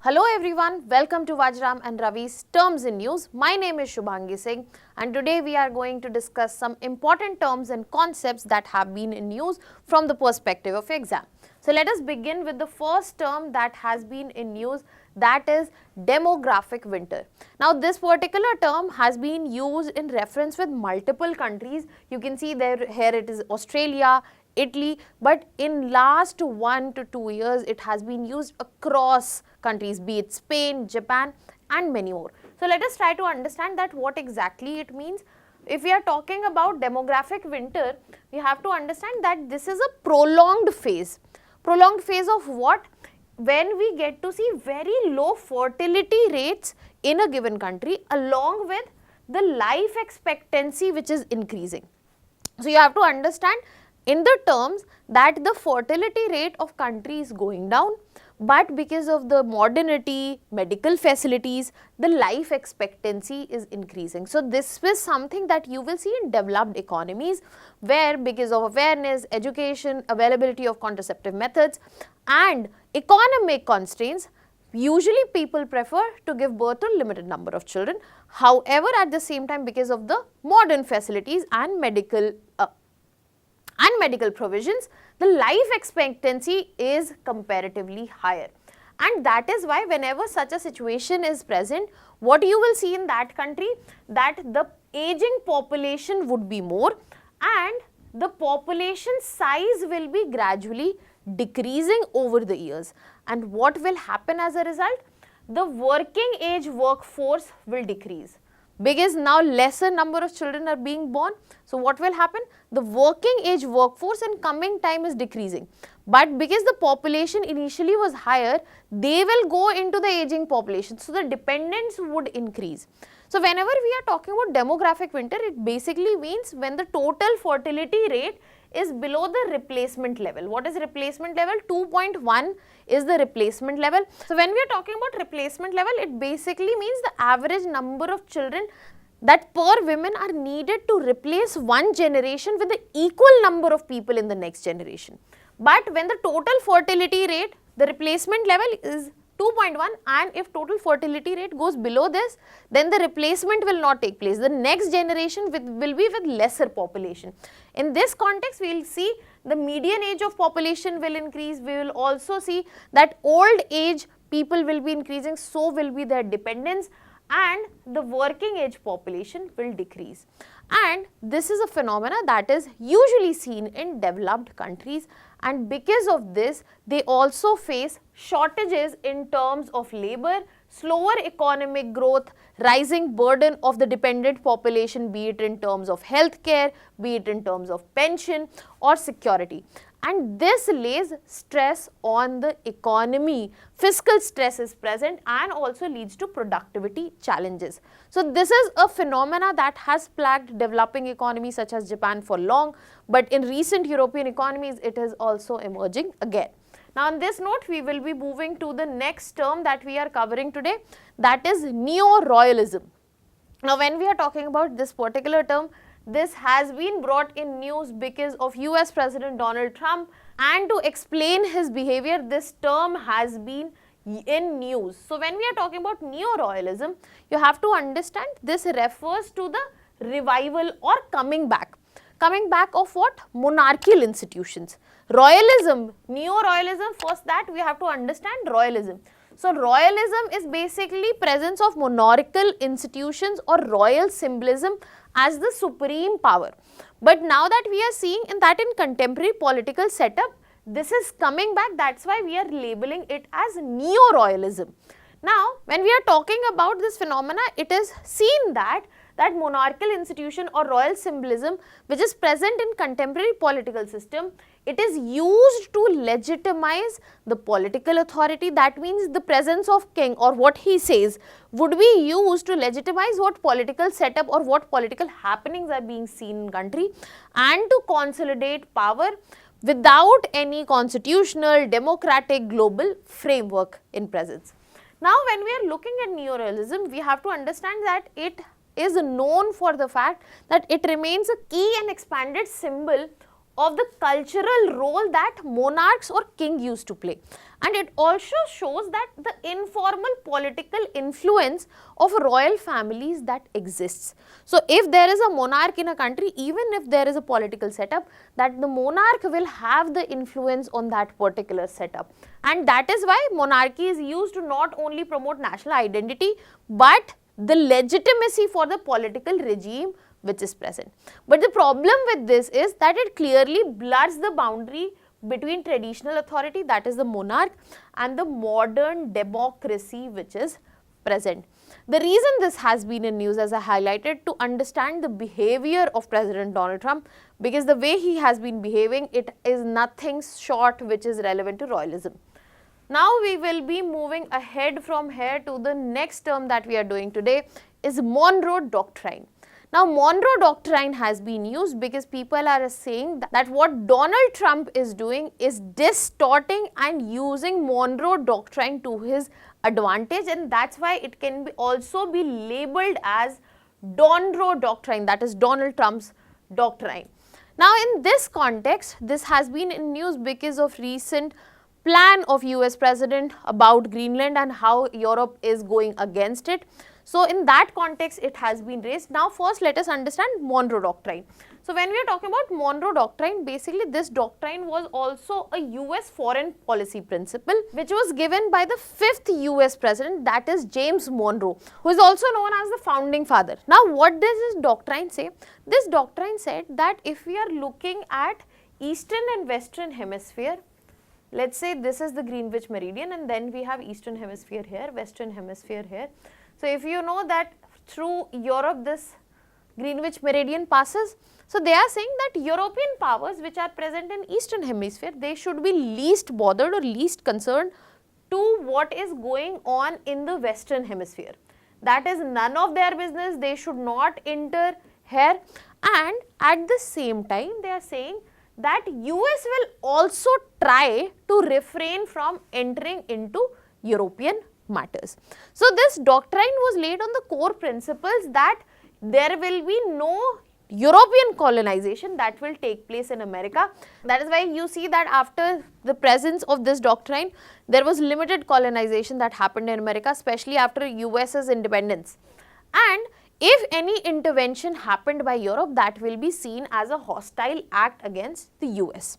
Hello everyone, welcome to Vajiram and Ravi's Terms in News. My name is Shubhangi Singh and today we are going to discuss some important terms and concepts that have been in news from the perspective of exam. So let us begin with the first term that has been in news, that is demographic winter. Now this particular term has been used in reference with multiple countries. You can see there here it is Australia, Italy, but in last 1 to 2 years it has been used across countries, be it Spain, Japan and many more. So let us try to understand that what exactly it means. If we are talking about demographic winter, we have to understand that this is a prolonged phase. Prolonged phase of what? When we get to see very low fertility rates in a given country along with the life expectancy which is increasing. So you have to understand in the terms that the fertility rate of country is going down, but because of the modernity, medical facilities, the life expectancy is increasing. So this is something that you will see in developed economies where because of awareness, education, availability of contraceptive methods and economic constraints, usually people prefer to give birth to limited number of children. However, at the same time because of the modern facilities and medical provisions, the life expectancy is comparatively higher. And that is why whenever such a situation is present, what you will see in that country, that the aging population would be more and the population size will be gradually decreasing over the years. And what will happen as a result? The working age workforce will decrease. Because now lesser number of children are being born. So what will happen? The working age workforce in coming time is decreasing. But because the population initially was higher, they will go into the aging population. So the dependence would increase. So whenever we are talking about demographic winter, it basically means when the total fertility rate is below the replacement level. What is replacement level? 2.1 is the replacement level. So when we are talking about replacement level, it basically means the average number of children that per women are needed to replace one generation with the equal number of people in the next generation. But when the total fertility rate, the replacement level is 2.1 and if total fertility rate goes below this, then the replacement will not take place. The next generation will be with lesser population. In this context, we will see the median age of population will increase. We will also see that old age people will be increasing, so will be their dependence and the working age population will decrease. And this is a phenomena that is usually seen in developed countries, and because of this they also face shortages in terms of labor, slower economic growth, rising burden of the dependent population, be it in terms of healthcare, be it in terms of pension or security. And this lays stress on the economy. Fiscal stress is present and also leads to productivity challenges. So this is a phenomena that has plagued developing economies such as Japan for long, but in recent European economies it is also emerging again. Now on this note, we will be moving to the next term that we are covering today, that is Neo-Royalism. Now when we are talking about this particular term, this has been brought in news because of US President Donald Trump, and to explain his behavior, this term has been in news. So when we are talking about Neo-Royalism, you have to understand this refers to the revival or coming back. Coming back of what? Monarchical institutions. Royalism, Neo-Royalism, first that we have to understand royalism. So royalism is basically presence of monarchical institutions or royal symbolism as the supreme power. But now that we are seeing in contemporary political setup, this is coming back, that's why we are labeling it as Neo-Royalism. Now when we are talking about this phenomena, it is seen that monarchical institution or royal symbolism which is present in contemporary political system, it is used to legitimize the political authority. That means the presence of king or what he says would be used to legitimize what political setup or what political happenings are being seen in country and to consolidate power without any constitutional, democratic, global framework in presence. Now when we are looking at Neo-Royalism, we have to understand that it is known for the fact that it remains a key and expanded symbol of the cultural role that monarchs or king used to play. And it also shows that the informal political influence of royal families that exists. So if there is a monarch in a country, even if there is a political setup, that the monarch will have the influence on that particular setup. And that is why monarchy is used to not only promote national identity, but the legitimacy for the political regime which is present. But the problem with this is that it clearly blurs the boundary between traditional authority, that is the monarch, and the modern democracy which is present. The reason this has been in news, as I highlighted, to understand the behavior of President Donald Trump, because the way he has been behaving, it is nothing short which is relevant to royalism. Now we will be moving ahead from here to the next term that we are doing today, is Monroe Doctrine. Now, Monroe Doctrine has been used because people are saying that what Donald Trump is doing is distorting and using Monroe Doctrine to his advantage, and that's why it can also be labeled as Donro Doctrine, that is Donald Trump's doctrine. Now, in this context, this has been in news because of recent plan of US President about Greenland and how Europe is going against it. So, in that context, it has been raised. Now, first let us understand Monroe Doctrine. So, when we are talking about Monroe Doctrine, basically this doctrine was also a US foreign policy principle which was given by the 5th US President, that is James Monroe, who is also known as the founding father. Now, what does this doctrine say? This doctrine said that if we are looking at Eastern and Western Hemisphere, let's say this is the Greenwich meridian and then we have Eastern Hemisphere here, Western Hemisphere here. So, if you know that through Europe this Greenwich meridian passes, so they are saying that European powers which are present in Eastern Hemisphere, they should be least bothered or least concerned to what is going on in the Western Hemisphere. That is none of their business, they should not enter here, and at the same time they are saying that US will also try to refrain from entering into European matters. So, this doctrine was laid on the core principles that there will be no European colonization that will take place in America. That is why you see that after the presence of this doctrine, there was limited colonization that happened in America, especially after US's independence. And if any intervention happened by Europe, that will be seen as a hostile act against the US.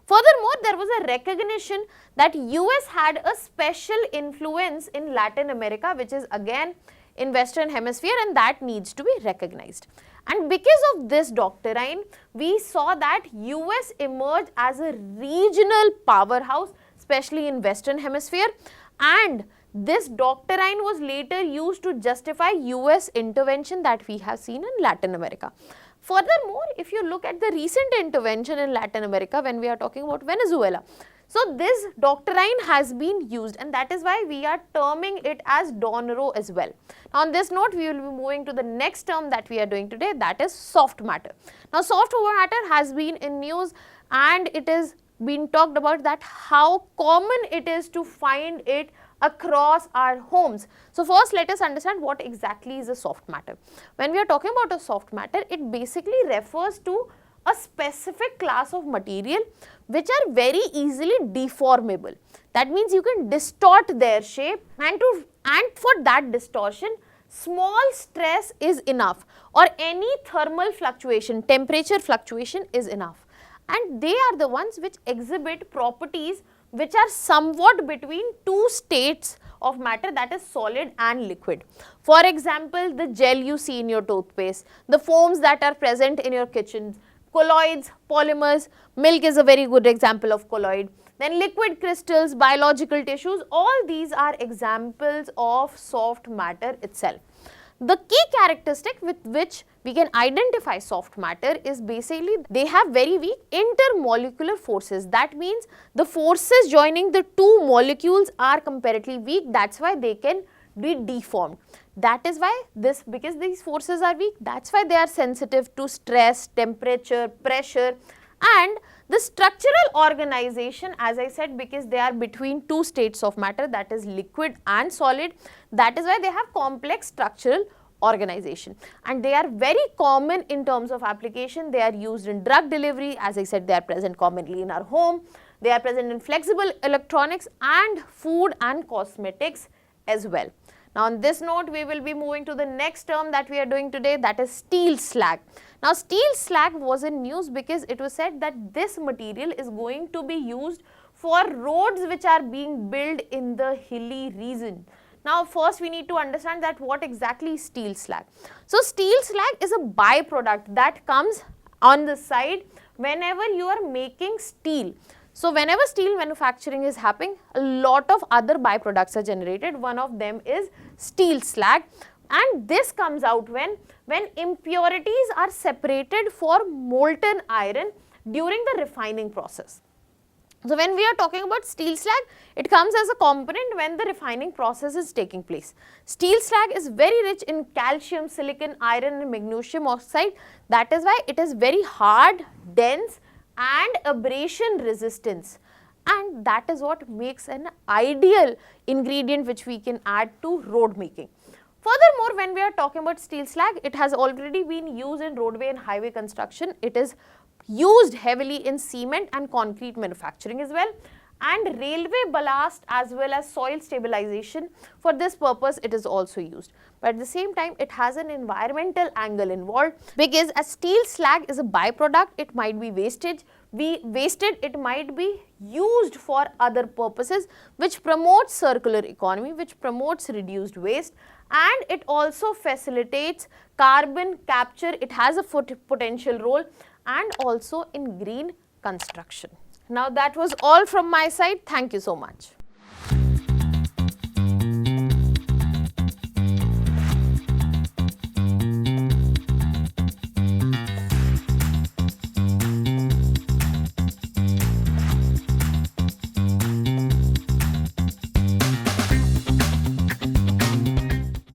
Furthermore, there was a recognition that US had a special influence in Latin America, which is again in Western Hemisphere, and that needs to be recognized. And because of this doctrine, we saw that US emerged as a regional powerhouse, especially in Western Hemisphere, and this doctrine was later used to justify US intervention that we have seen in Latin America. Furthermore, if you look at the recent intervention in Latin America when we are talking about Venezuela, so this doctrine has been used, and that is why we are terming it as Donro as well. Now, on this note, we will be moving to the next term that we are doing today, that is soft matter. Now, soft matter has been in news and it is been talked about that how common it is to find it across our homes. So, first let us understand what exactly is a soft matter. When we are talking about a soft matter, it basically refers to a specific class of material which are very easily deformable. That means you can distort their shape, and for that distortion, small stress is enough, or any thermal fluctuation, temperature fluctuation is enough. And they are the ones which exhibit properties which are somewhat between two states of matter, that is solid and liquid. For example, the gel you see in your toothpaste, the foams that are present in your kitchen, colloids, polymers, milk is a very good example of colloid. Then liquid crystals, biological tissues, all these are examples of soft matter itself. The key characteristic with which we can identify soft matter is basically they have very weak intermolecular forces. That means the forces joining the two molecules are comparatively weak, that's why they can be deformed. That is why because these forces are weak, that's why they are sensitive to stress, temperature, pressure, and the structural organization, as I said, because they are between two states of matter, that is liquid and solid, that is why they have complex structural organization, and they are very common in terms of application. They are used in drug delivery. As I said, they are present commonly in our home. They are present in flexible electronics and food and cosmetics as well. Now, on this note, we will be moving to the next term that we are doing today, that is steel slag. Now, steel slag was in news because it was said that this material is going to be used for roads which are being built in the hilly region. Now, first we need to understand that what exactly is steel slag. So, steel slag is a byproduct that comes on the side whenever you are making steel. So, whenever steel manufacturing is happening, a lot of other byproducts are generated. One of them is steel slag, and this comes out when impurities are separated for molten iron during the refining process. So, when we are talking about steel slag, it comes as a component when the refining process is taking place. Steel slag is very rich in calcium, silicon, iron and magnesium oxide. That is why it is very hard, dense and abrasion resistance, and that is what makes an ideal ingredient which we can add to road making. Furthermore, when we are talking about steel slag, it has already been used in roadway and highway construction. It is used heavily in cement and concrete manufacturing as well, and railway ballast as well as soil stabilization. For this purpose, it is also used. But at the same time, it has an environmental angle involved, because as steel slag is a byproduct, it might be wasted, it might be used for other purposes which promotes circular economy, which promotes reduced waste, and it also facilitates carbon capture. It has a potential role, and also in green construction. Now, that was all from my side. Thank you so much.